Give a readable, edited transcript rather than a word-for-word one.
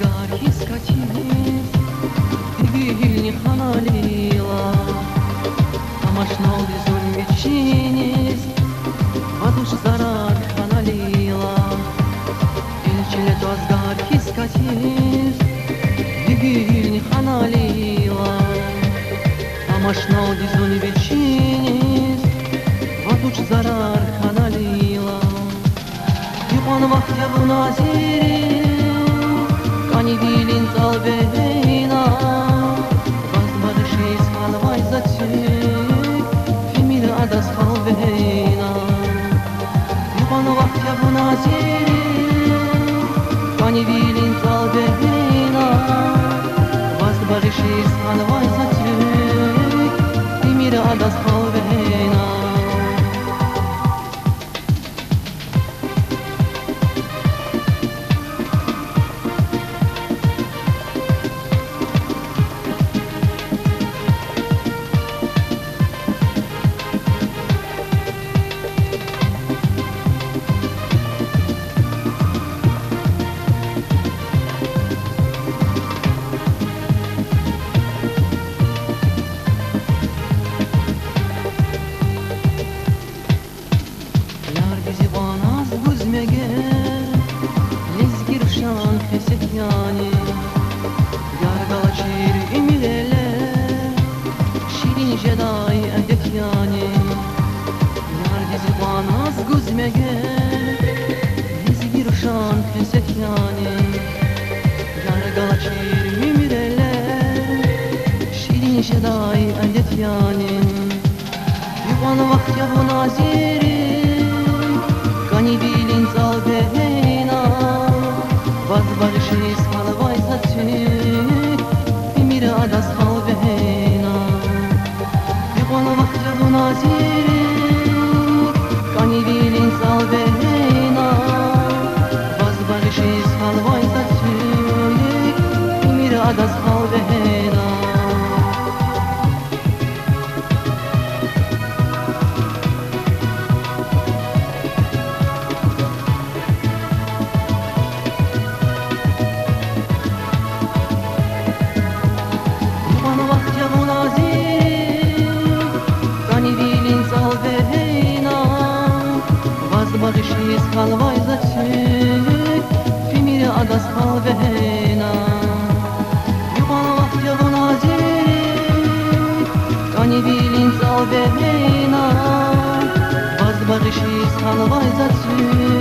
азгарки скатились, Вильни ханалила, Тамашнол изоль вечинись, Вадуш зарад ханалила, Эльчиле то азгарки скатились, Вильни ханалила, Тамашнол изоль вечинись, Вадуш зарад ханалила. Yuvan vakti bu naziri Kani bilin talbeyna Vazbarışı salvay zatık Fimil adas halbeyna Yuvan vakti bu naziri Kani bilin talbeyna Vazbarışı salvay zatık Fimil adas halbeyna Lezgirşan keset yani Yargala şiir imilele Şirin jeday edet yani Yargizi banaz güzmege Lezgirşan keset yani Yargala şiir imilele Şirin jeday edet yani Yuvan vakti bu naziri Kani bilin zalbeyna Vazbarışı salvay zatık Emir adas halbeyna Yuvan vakti bu naziri Kani bilin zalbeyna Vazbarışı salvay zatık Emir adas halbeyna Vazbarışı salvay zatık Fimir adas halbeyna Yuvan vakti bu nazik Kani bilin zalbeyna Vazbarışı salvay zatık